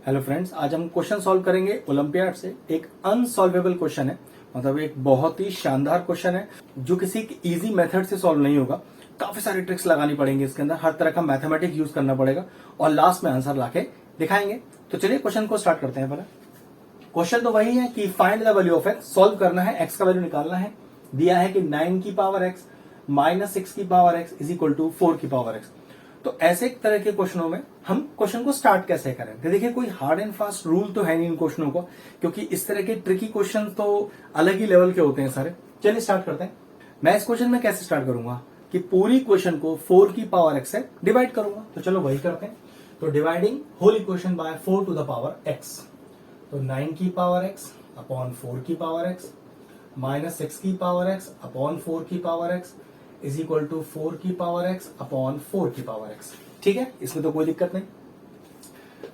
Hello friends, आज हम question solve करेंगे ओलंपियाड से। एक अनसॉल्वेबल क्वेश्चन है, मतलब एक बहुत ही शानदार क्वेश्चन है जो किसी इजी मेथड से सॉल्व नहीं होगा। काफी सारी ट्रिक्स लगानी पड़ेंगी इसके अंदर, हर तरह का मैथमेटिक्स यूज करना पड़ेगा और लास्ट में आंसर लाके दिखाएंगे। तो चलिए क्वेश्चन को स्टार्ट करते हैं। पहले क्वेश्चन तो वही है कि find the value of x. Solve करना है, एक्स का वैल्यू निकालना है। दिया है कि 9 की पावर एक्स माइनस 6 की power x is equal to 4 की पावर एक्स। तो ऐसे एक तरह के क्वेश्चनों में हम क्वेश्चन को स्टार्ट कैसे करें। तो देखिए, कोई हार्ड एंड फास्ट रूल तो है नहीं इन क्वेश्चनों को, क्योंकि इस तरह के ट्रिकी क्वेश्चन तो अलग ही लेवल के होते हैं सारे। चलिए स्टार्ट करते हैं। मैं इस क्वेश्चन में कैसे स्टार्ट करूंगा कि पूरी क्वेश्चन को 4 की पावर एक्स से डिवाइड करूंगा। तो चलो वही करते हैं। तो dividing whole equation by 4 to the power x. तो 9 की पावर एक्स अपॉन 4 की पावर एक्स माइनस 6 की पावर एक्स अपॉन 4 की power x is equal to 4 की पावर एक्स अपॉन 4 की पावर एक्स। ठीक है, इसमें तो कोई दिक्कत नहीं।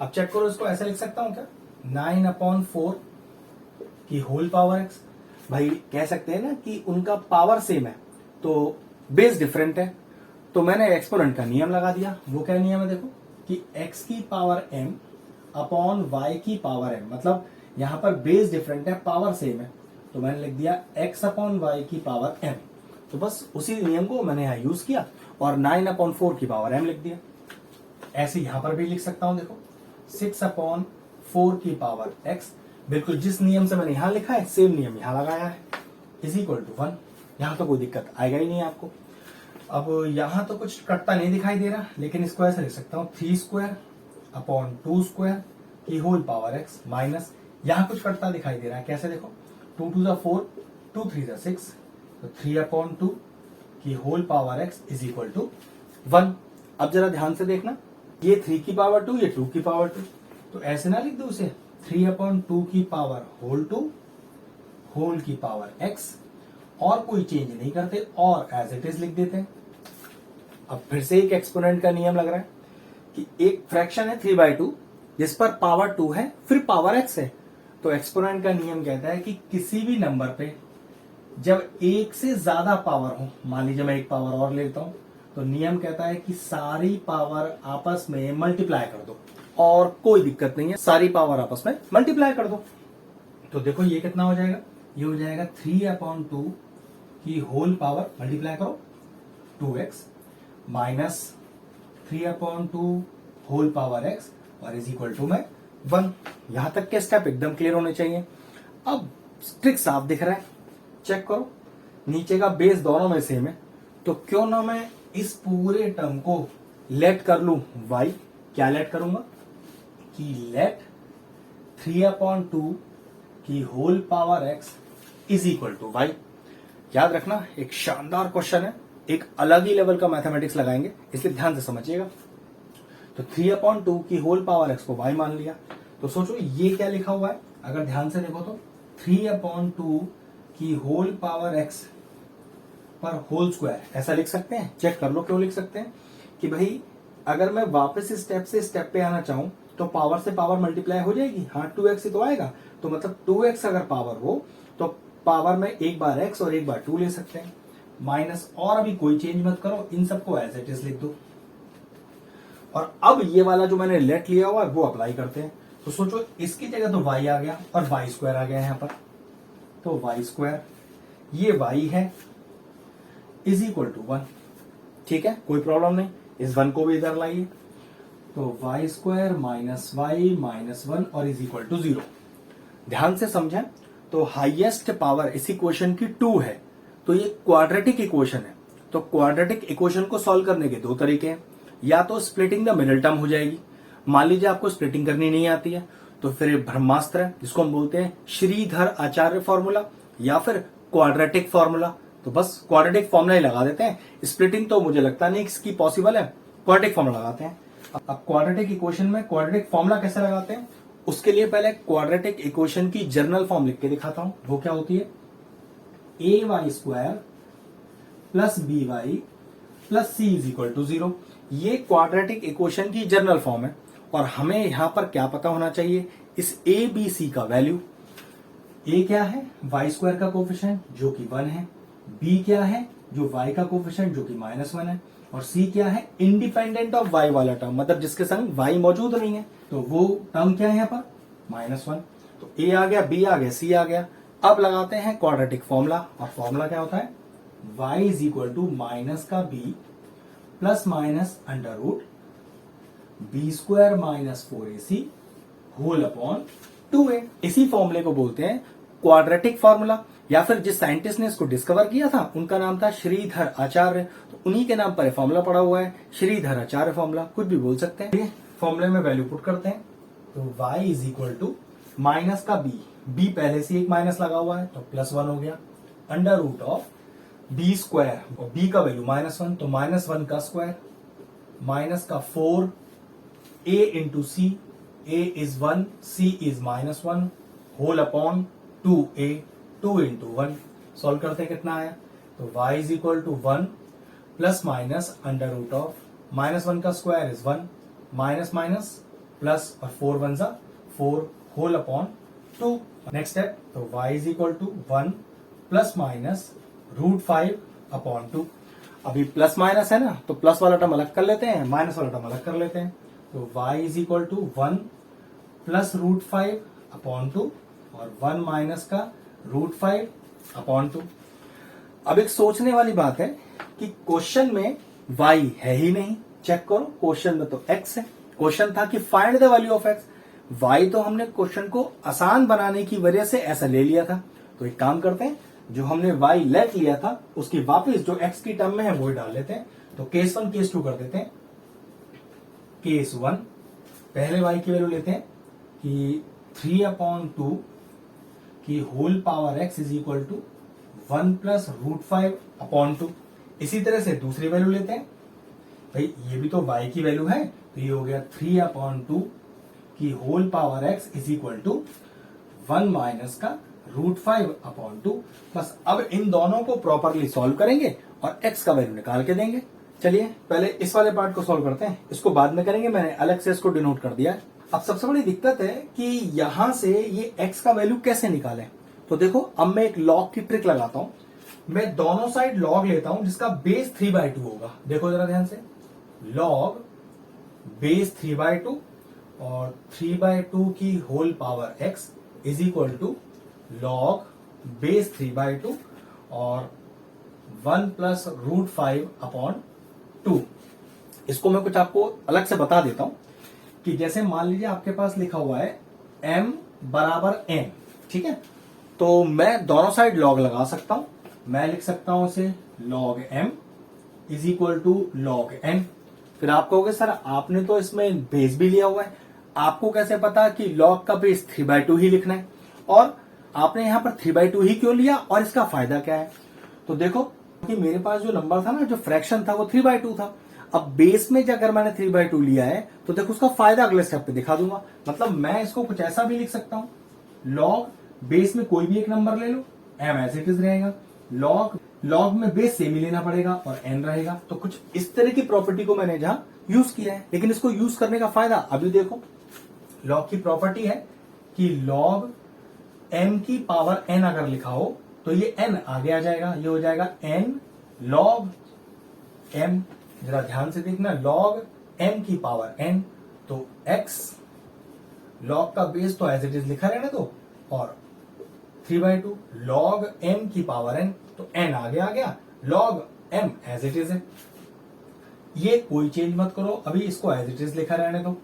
अब चेक करो, इसको ऐसे लिख सकता हूं क्या, 9 अपॉन 4 की होल पावर एक्स। भाई कह सकते हैं ना कि उनका पावर सेम है तो बेस डिफरेंट है, तो मैंने एक्सपोनेंट का नियम लगा दिया। वो क्या नियम है, देखो कि x की पावर m अपॉन y की पावर m, मतलब यहां पर बेस डिफरेंट है, पावर सेम है, तो मैंने लिख दिया x अपॉन y की पावर m। तो बस उसी नियम को मैंने यहां यूज किया और 9 अपॉन 4 की पावर m लिख दिया। ऐसे यहां पर भी लिख सकता हूं, देखो 6 अपॉन 4 की पावर x, बिल्कुल जिस नियम से मैंने यहां लिखा है सेम नियम यहां लगाया है, इज इक्वल टू 1। यहां तो कोई दिक्कत आएगा ही नहीं आपको। अब यहां तो कुछ कटता नहीं दिखाई दे रहा, लेकिन इसको ऐसे लिख सकता हूं 3 स्क्वायर अपॉन 2 स्क्वायर की होल पावर x माइनस, यहां कुछ कटता दिखाई दे रहा है, कैसे देखो 2 टू 4 2 3 6, तो 3 अपॉन 2 की whole power x is equal to 1। अब जरा ध्यान से देखना, ये 3 की पावर 2, ये 2 की पावर 2, तो ऐसे ना लिख दो उसे 3 अपॉन 2 की पावर होल 2 होल की पावर x, और कोई चेंज नहीं करते और एज इट इज लिख देते हैं। अब फिर से एक एक्सपोनेंट का नियम लग रहा है कि एक फ्रैक्शन है 3/2 जिस पर पावर 2 है फिर पावर x है, तो एक्सपोनेंट का नियम कहता है कि किसी भी नंबर पे जब एक से ज्यादा पावर हो, मान लीजिए मैं एक पावर और लेता हूं, तो नियम कहता है कि सारी पावर आपस में मल्टीप्लाई कर दो, और कोई दिक्कत नहीं है, सारी पावर आपस में मल्टीप्लाई कर दो। तो देखो ये कितना हो जाएगा, ये हो जाएगा 3 अपॉन 2 की होल पावर, मल्टीप्लाई करो 2x minus 3 upon 2 whole power x और इज इक्वल टू में 1। यहां तक के स्टेप एकदम क्लियर होने चाहिए। अब ट्रिक साफ दिख रहा है, चेक करो, नीचे का बेस दोनों में सेम है, तो क्यों ना मैं इस पूरे टर्म को लेट कर लू y। क्या लेट करूंगा कि लेट 3 अपॉन 2 की whole power x is equal to y। याद रखना, एक शानदार क्वेश्चन है, एक अलग ही लेवल का मैथमेटिक्स लगाएंगे, इसलिए ध्यान से समझिएगा। तो 3 अपॉन 2 की होल पावर x को y मान लिया, तो सोचो ये क्या लिखा हुआ है, अगर ध्यान से देखो तो 3 अपॉन 2 की होल पावर x पर होल स्क्वायर, ऐसा लिख सकते हैं। चेक कर लो क्यों लिख सकते हैं, कि भाई अगर मैं वापस स्टेप से स्टेप पे आना चाहूं तो पावर से पावर मल्टीप्लाई हो जाएगी, हाँ 2x ही तो आएगा, तो मतलब 2x अगर पावर हो तो पावर में एक बार x और एक बार 2 ले सकते हैं, माइनस, और अभी कोई चेंज मत करो, इन सबको एज इट इज लिख दो। और अब ये वाला जो मैंने लेट लिया हुआ है वो अप्लाई करते हैं। तो सोचो इसकी जगह तो y आ गया और y स्क्वायर आ गया यहां पर, तो y स्क्वायर ये y है इज इक्वल टू 1। ठीक है, कोई प्रॉब्लम नहीं, इस 1 को भी इधर लाइए, तो y square minus y minus 1 और इज इक्वल टू 0। ध्यान से समझें, तो हाईएस्ट पावर इस इक्वेशन की 2 है, तो ये क्वाड्रेटिक इक्वेशन है। तो क्वाड्रेटिक इक्वेशन को सॉल्व करने के दो तरीके हैं, या तो स्प्लिटिंग द मिडिल टर्म हो जाएगी, मान लीजिए आपको स्प्लिटिंग करनी नहीं आती है, तो फिर ब्रह्मास्त्र है जिसको हम बोलते हैं श्रीधर आचार्य फॉर्मूला या फिर क्वाड्रेटिक फॉर्मूला, तो बस क्वाड्रेटिक फॉर्मूला ही लगा देते हैं। स्प्लिटिंग तो मुझे लगता नहीं इसकी पॉसिबल है, क्वाड्रेटिक फॉर्मूला लगाते हैं। अब क्वाड्रेटिक इक्वेशन में क्वाड्रेटिक फॉर्मूला कैसे लगाते हैं, उसके लिए पहले क्वाड्रेटिक इक्वेशन की जर्नल फॉर्म लिख के दिखाता हूं। वो क्या होती है, a y square plus b y plus c is equal to 0। ये क्वाड्रेटिक इक्वेशन की जर्नल फॉर्म है, और हमें यहां पर क्या पता होना चाहिए, इस ए बी सी का वैल्यू। ए क्या है, वाई स्क्वायर का कोफिशिएंट जो कि 1 है, बी क्या है जो y का कोफिशिएंट जो कि -1 है, और c क्या है, इंडिपेंडेंट ऑफ y वाला टर्म, मतलब जिसके संग y मौजूद नहीं है, तो वो टर्म क्या है यहाँ पर, -1। तो a आ गया, b आ गया, c आ गया। अब लगाते हैं क्वाड्रेटिक फॉर्मूला, और फॉर्मूला क्या होता है, y is equal to minus का b plus minus under root b square minus 4ac whole upon 2a। इसी फॉर्मूले को बोलते हैं क्वाड्रेटिक फॉर्मूला, या फिर जिस साइंटिस्ट ने इसको डिस्कवर किया था उनका नाम था श्रीधर आचार्य, तो उन्हीं के नाम पर फॉर्मूला पड़ा हुआ है, श्रीधर आचार्य फॉर्मूला, कुछ भी बोल सकते हैं। फॉर्मूले में वैल्यू पुट करते हैं, तो y is equal to minus का b पहले से एक माइनस लगा हुआ है तो +1 हो गया, under root of b square, और b का वैल्यू -1 तो -1 का स्क्वायर माइनस का 4a into c, a is 1, c is -1 whole upon 2a, 2 into 1। Solve करते हैं, कितना आया, तो y is equal to 1 plus minus under root of -1 का square is 1 minus minus plus, और 4 1 जा 4 होल अपॉन 2। नेक्स्ट स्टेप, तो y is equal to 1 plus minus √5 upon 2। अभी प्लस माइनस है ना, तो प्लस वाला टर्म अलग कर लेते हैं, माइनस वाला टर्म अलग कर लेते हैं, तो y is equal to 1 plus √5 upon 2 और 1 माइनस का √5 अपॉन 2। अब एक सोचने वाली बात है कि क्वेश्चन में y है ही नहीं, चेक करो, क्वेश्चन में तो x है, क्वेश्चन था कि find the value of x, y तो हमने क्वेश्चन को आसान बनाने की वजह से ऐसा ले लिया था। तो एक काम करते हैं, जो हमने y लेट लिया था उसकी वापस जो x की टर्म में है वो डाल लेते हैं। तो केस 1 केस 2 कर देते हैं। केस 1 पहले y की वैल्यू लेते हैं कि 3 अपॉन 2 की whole power x is equal to 1 plus √5 upon 2। इसी तरह से दूसरी वैल्यू लेते हैं, भाई ये भी तो y की वैल्यू है, तो ये हो गया 3 अपॉन 2 की whole power x is equal to 1 minus का √5 अपॉन 2। बस अब इन दोनों को प्रॉपरली सॉल्व करेंगे और x का वैल्यू निकाल के देंगे। चलिए पहले इस वाले पार्ट को सॉल्व करते हैं, इसको बाद में करेंगे, मैंने अलग से इसको डिनोट कर दिया है। अब सबसे बड़ी दिक्कत है कि यहां से ये x का वैल्यू कैसे निकालें। तो देखो, अब मैं एक लॉग की ट्रिक लगाता हूं, मैं दोनों साइड लॉग लेता हूं जिसका बेस 3/2 होगा। देखो जरा ध्यान से, लॉग बेस 3/2 और 3/2 की whole power x is equal to log base 3/2 और 1 प्लस √5 अपॉन 2। इसको मैं कुछ आपको अलग से बता देता हूं कि जैसे मान लीजिए आपके पास लिखा हुआ है m बराबर n, ठीक है, तो मैं दोनों साइड लॉग लगा सकता हूं। मैं लिख सकता हूं इसे log m is equal to log n। फिर आप कहोगे सर आपने तो इसमें बेस भी लिया हुआ है, आपको कैसे पता कि लॉग का बेस 3/2 ही लिखना है, और आपने यहां पर 3/2 ही क्यों लिया और इसका फायदा क्या है। तो देखो कि मेरे पास जो नंबर था ना, जो फ्रैक्शन था वो 3/2 था। अब बेस में अगर मैंने 3/2 लिया है तो देखो उसका फायदा अगले स्टेप पे दिखा दूंगा। मतलब मैं इसको कुछ ऐसा भी लिख सकता हूं, लॉग बेस में कोई भी एक नंबर ले लो, m एज इट इज रहेगा, लॉग में बेस सेम ही लेना पड़ेगा और n रहेगा। तो कुछ इस तरह की प्रॉपर्टी को मैंने जहां यूज किया है, लेकिन इसको यूज करने का फायदा अभी देखो, लॉग की प्रॉपर्टी है कि लॉग m की पावर n अगर लिखा हो तो ये n आगे आ जाएगा, ये हो जाएगा n log m। जरा ध्यान से देखना, log m की पावर n, तो x log का बेस तो एज इट इज लिखा रहने दो, और 3/2 log m की पावर n, तो n आगे आ गया, log m as it is है, ये कोई चेंज मत करो, अभी इसको एज इट इज लिखा रहने दो।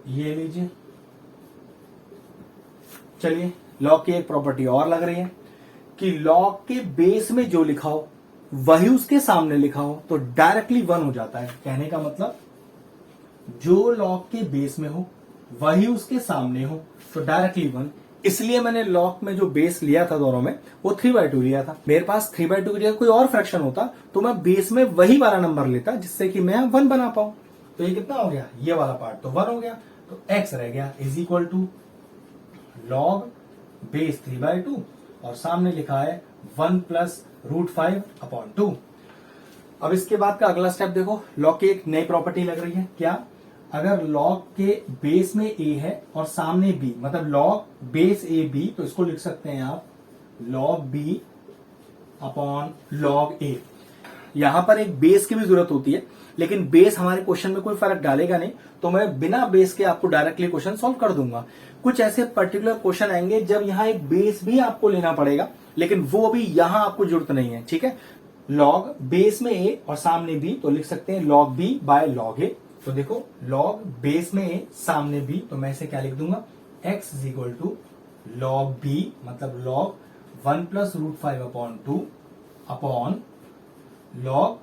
ये लीजिए, चलिए लॉग की एक प्रॉपर्टी और लग रही है कि लॉग के बेस में जो लिखा हो वही उसके सामने लिखा हो तो डायरेक्टली 1 हो जाता है। कहने का मतलब जो लॉग के बेस में हो वही उसके सामने हो तो डायरेक्टली 1। इसलिए मैंने लॉग में जो बेस लिया था दोनों में वो 3/2 लिया था। मेरे पास 3/2 की जगह कोई और फ्रैक्शन होता तो मैं बेस में वही वाला नंबर लेता जिससे कि मैं 1 बना पाऊं। तो ये कितना हो गया, ये वाला पार्ट तो 1 हो गया, तो x रह गया is equal to log base 3/2 और सामने लिखा है 1 प्लस √5 अपॉन 2। अब इसके बाद का अगला स्टेप देखो, लॉग की एक नई प्रॉपर्टी लग रही है, क्या, अगर लॉग के बेस में a है और सामने b, मतलब लॉग बेस a b, तो इसको लिख सकते हैं आप लॉग b अपॉन लॉग ए। यहां पर एक बेस की भी जरूरत होती है, लेकिन बेस हमारे क्वेश्चन में कोई फर्क डालेगा नहीं, तो मैं बिना बेस के आपको डायरेक्टली क्वेश्चन सॉल्व कर दूंगा। कुछ ऐसे पर्टिकुलर क्वेश्चन आएंगे जब यहां एक बेस भी आपको लेना पड़ेगा, लेकिन वो अभी यहां आपको जरूरत नहीं है, ठीक है। लॉग बेस में ए और सामने बी, तो लिख सकते हैं लॉग बी बाय लॉग ए। तो देखो लॉग बेस में ए सामने बी, तो मैं इसे क्या लिख दूंगा, x is equal to log b मतलब log 1 plus root 5 upon 2 upon log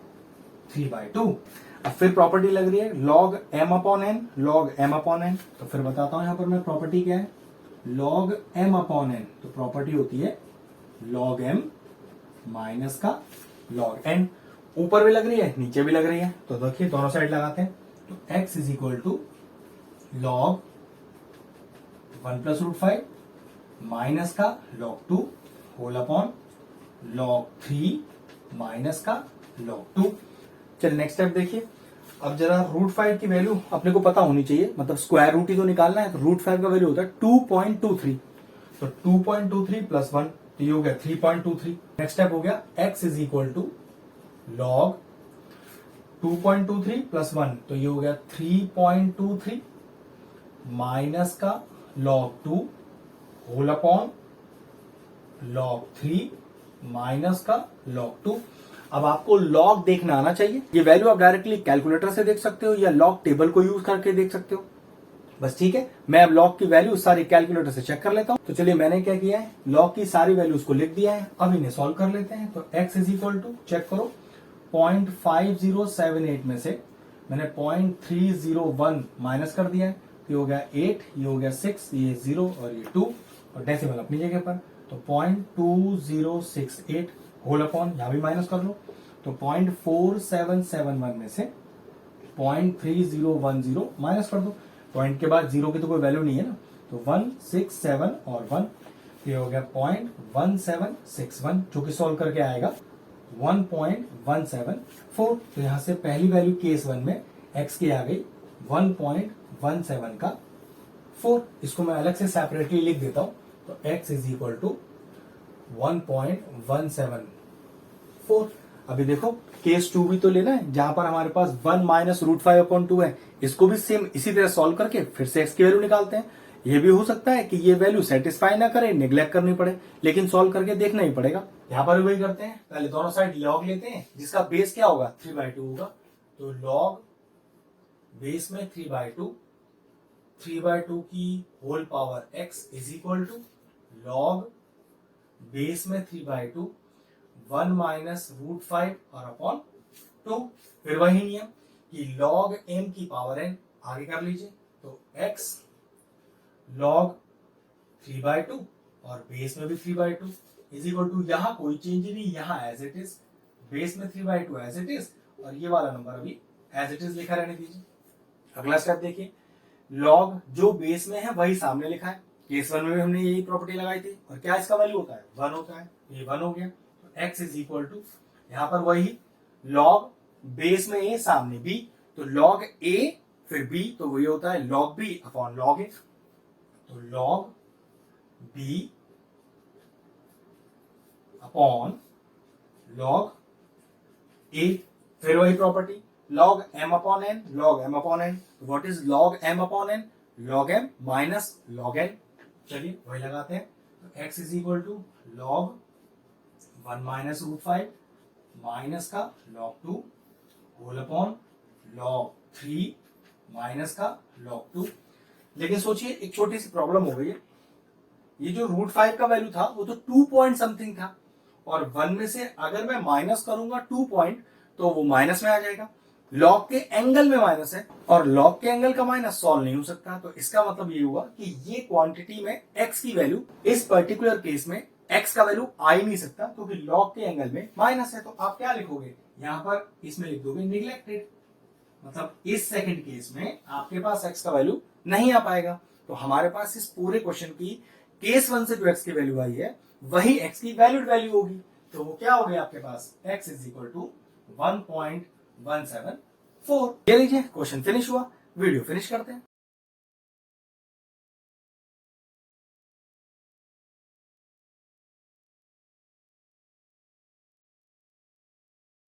3/2। अब फिर प्रॉपर्टी लग रही है log m upon n, log m upon n। तो फिर बताता हूं यहां पर मैं प्रॉपर्टी क्या है, लॉग m अपॉन n, तो प्रॉपर्टी होती है लॉग m माइनस का लॉग n। ऊपर भी लग रही है नीचे भी लग रही है, तो देखिए दोनों साइड लगाते हैं। तो x is equal to log 1 plus root 5 minus का log 2 whole upon log 3 minus का लॉग 2। चलिए नेक्स्ट स्टेप देखिए। अब जरा रूट 5 की वैल्यू अपने को पता होनी चाहिए, मतलब स्क्वायर रूट ही तो निकालना है। तो रूट 5 का वैल्यू होता है 2.23, तो 2.23 प्लस 1, तो ये हो गया 3.23। नेक्स्ट स्टेप हो गया x is equal to log 2.23 plus 1, तो ये हो गया 3.23 माइनस का log 2 whole upon log 3 minus का लॉग 2। अब आपको लॉग देखना आना चाहिए। ये वैल्यू आप डायरेक्टली कैलकुलेटर से देख सकते हो या लॉग टेबल को यूज करके देख सकते हो, बस ठीक है। मैं अब लॉग की वैल्यू सारी कैलकुलेटर से चेक कर लेता हूं। तो चलिए मैंने क्या किया है, लॉग की सारी वैल्यूज को लिख दिया है, अब इन्हें सॉल्व कर लेते हैं। तो x is equal to check करो 0.5078 में से मैंने 0.301 माइनस कर दिया है, ये हो गया 8, ये हो गया 6, ये 0 और ये 2 और डेसिमल अपनी जगह पर। तो 0.2068 होल अपॉन, यहां भी माइनस कर लो, तो 0.4771 में से 0.3010 माइनस कर दो। पॉइंट के बाद जीरो की तो कोई वैल्यू नहीं है ना, तो 1 6 7 और 1, ये हो गया 0.1761, जो कि सॉल्व करके आएगा 1.174। तो यहां से पहली वैल्यू केस 1 में x की आ गई 1.17 का 4। इसको मैं अलग से सेपरेटली लिख देता हूं। तो x इज इक्वल टू 1.174। अभी देखो केस 2 भी तो लेना है, जहां पर हमारे पास 1 माइनस रूट 5 अपॉन 2 है। इसको भी सेम इसी तरह सॉल्व करके फिर से x की वैल्यू निकालते हैं। ये भी हो सकता है कि ये वैल्यू सेटिस्फाई ना करे, नेग्लेक्ट करनी पड़े, लेकिन सॉल्व करके देखना ही पड़ेगा। यहां पर वही करते हैं, पहले दोनों साइड लॉग लेते हैं, जिसका बेस क्या होगा 3/2 होगा। तो लॉग बेस में 3/2, 3/2 की whole power x is equal to log base में 3/2 1 माइनस रूट 5 और अपॉन 2। फिर वही नियम कि लॉग m की पावर n आगे कर लीजिए, तो x लॉग 3/2 और बेस में भी 3/2 इज इक्वल टू, यहां कोई चेंज नहीं, यहां एज इट इज, बेस में 3/2 एज इट इज, और ये वाला नंबर अभी एज इट इज लिखा रहने दीजिए। अगला स्टेप देखिए, लॉग जो बेस में है वही सामने लिखा है। केस 1 में भी हमने यही प्रॉपर्टी लगाई थी, और क्या इसका वैल्यू होता है 1 होता है, ये 1 हो गया। तो x इज इक्वल टू, यहां पर वही लॉग बेस में a सामने b, तो लॉग a फिर b, तो वही होता है log b upon log a। तो log b upon log a, फिर वही property log m upon n, log m upon n। What is log m upon n, log m minus log n। चलिए वही लगाते हैं। तो x is equal to log 1 minus root 5 minus का log 2 whole upon log 3 minus का log 2। लेकिन सोचिए एक छोटी सी प्रॉब्लम हो गई है, ये जो रूट 5 का वैल्यू था वो तो 2 पॉइंट समथिंग था, और 1 में से अगर मैं माइनस करूंगा 2 पॉइंट तो वो माइनस में आ जाएगा। लॉग के एंगल में माइनस है, और लॉग के एंगल का माइनस सॉल्व नहीं हो सकता। तो इसका मतलब ये हुआ कि ये क्वांटिटी में x की वैल्यू, इस पर्टिकुलर केस में x का वैल्यू आ ही नहीं सकता, क्योंकि लॉग के एंगल में माइनस है। तो आप क्या लिखोगे, यहां पर इसमें लिख दोगे निग्लेक्टेड, मतलब इस सेकंड केस में आपके पास x का वैल्यू नहीं आ पाएगा। तो हमारे पास इस पूरे क्वेश्चन की केस 1 से जो x की वैल्यू आई है वही x की वैलिड वैल्यू होगी। तो वो क्या हो गया आपके पास, x इज इक्वल टू 1.174। ये लीजिए क्वेश्चन फिनिश हुआ। वीडियो फिनिश करते हैं।